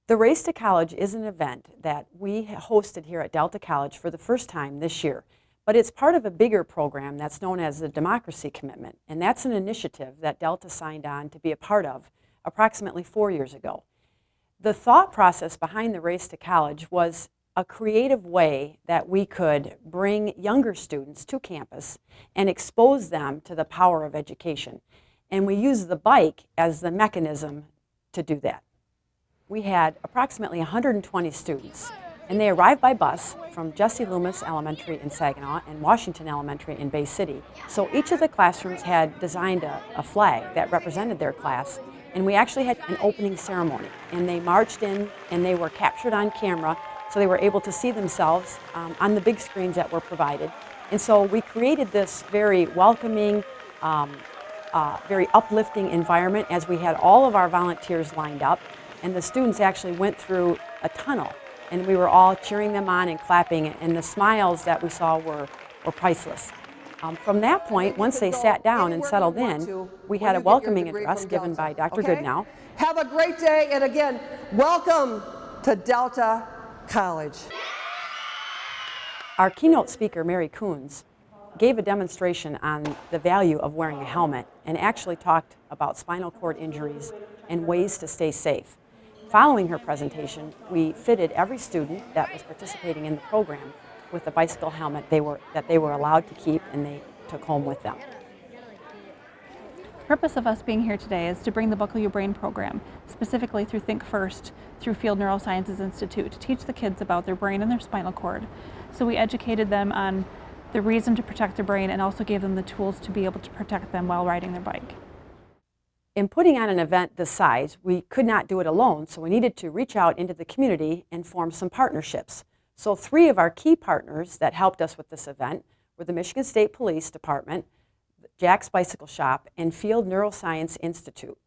The Race to College is an event that we hosted here at Delta College for the first time this year, but it's part of a bigger program that's known as the Democracy Commitment, and that's an initiative that Delta signed on to be a part of approximately 4 years ago. The thought process behind the Race to College was a creative way that we could bring younger students to campus and expose them to the power of education. And we used the bike as the mechanism to do that. We had approximately 120 students, and they arrived by bus from Jesse Loomis Elementary in Saginaw and Washington Elementary in Bay City. So each of the classrooms had designed a flag that represented their class, and we actually had an opening ceremony. And they marched in, and they were captured on camera, so they were able to see themselves on the big screens that were provided. And so we created this very welcoming, very uplifting environment as we had all of our volunteers lined up. And the students actually went through a tunnel, and we were all cheering them on and clapping, and the smiles that we saw were priceless. From that point, once they sat down and settled in, we had a welcoming address given by Dr. Goodnow. Have a great day, and again, welcome to Delta College. Our keynote speaker, Mary Coons, gave a demonstration on the value of wearing a helmet and actually talked about spinal cord injuries and ways to stay safe. Following her presentation, we fitted every student that was participating in the program with a bicycle helmet that they were allowed to keep and they took home with them. The purpose of us being here today is to bring the Buckle Your Brain program, specifically through Think First, through Field Neurosciences Institute, to teach the kids about their brain and their spinal cord. So we educated them on the reason to protect their brain and also gave them the tools to be able to protect them while riding their bike. In putting on an event this size, we could not do it alone, so we needed to reach out into the community and form some partnerships. So 3 of our key partners that helped us with this event were the Michigan State Police Department, Jack's Bicycle Shop, and Field Neurosciences Institute.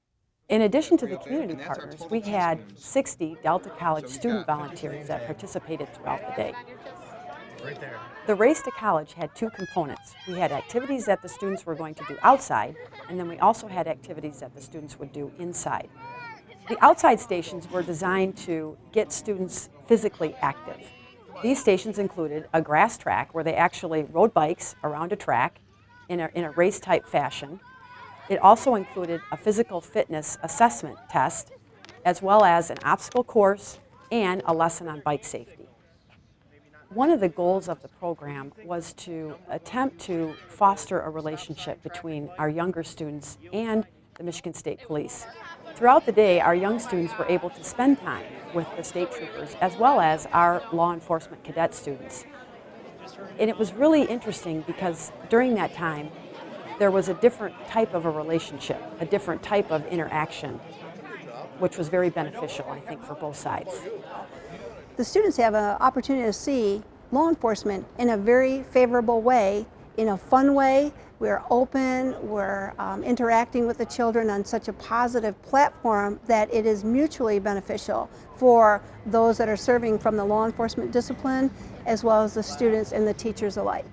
In addition to the community partners, we had 60 Delta College student volunteers that participated throughout the day. The Race to College had 2 components. We had activities that the students were going to do outside, and then we also had activities that the students would do inside. The outside stations were designed to get students physically active. These stations included a grass track where they actually rode bikes around a track in a race-type fashion. It also included a physical fitness assessment test, as well as an obstacle course and a lesson on bike safety. One of the goals of the program was to attempt to foster a relationship between our younger students and the Michigan State Police. Throughout the day, our young students were able to spend time with the state troopers as well as our law enforcement cadet students. And it was really interesting because during that time, there was a different type of a relationship, a different type of interaction, which was very beneficial, I think, for both sides. The students have an opportunity to see law enforcement in a very favorable way, in a fun way. We're open, we're interacting with the children on such a positive platform that it is mutually beneficial for those that are serving from the law enforcement discipline, as well as the students and the teachers alike.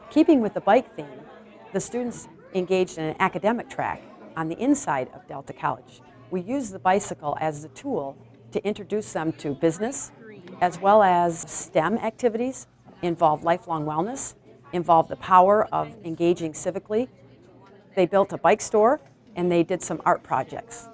Keeping with the bike theme, the students engaged in an academic track on the inside of Delta College. We used the bicycle as the tool to introduce them to business, as well as STEM activities, involve lifelong wellness, involve the power of engaging civically. They built a bike store, and they did some art projects.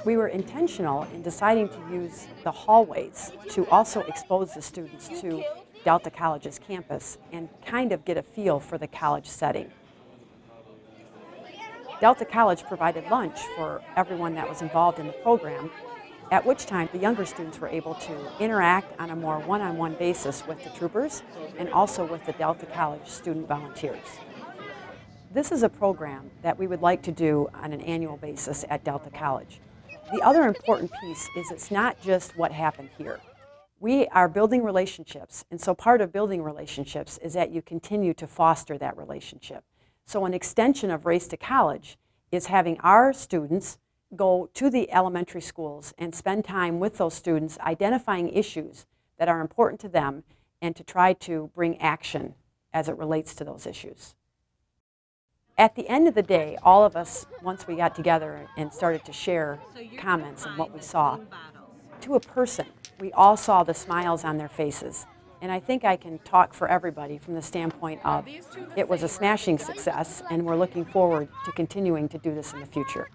We were intentional in deciding to use the hallways to also expose the students to Delta College's campus and kind of get a feel for the college setting. Delta College provided lunch for everyone that was involved in the program, at which time the younger students were able to interact on a more one-on-one basis with the troopers and also with the Delta College student volunteers. This is a program that we would like to do on an annual basis at Delta College. The other important piece is it's not just what happened here. We are building relationships, and so part of building relationships is that you continue to foster that relationship. So an extension of Race to College is having our students go to the elementary schools and spend time with those students identifying issues that are important to them and to try to bring action as it relates to those issues. at the end of the day, all of us, once we got together and started to share comments and what we saw, to a person, we all saw the smiles on their faces. And I think I can talk for everybody from the standpoint of it was a smashing success, and we're looking forward to continuing to do this in the future.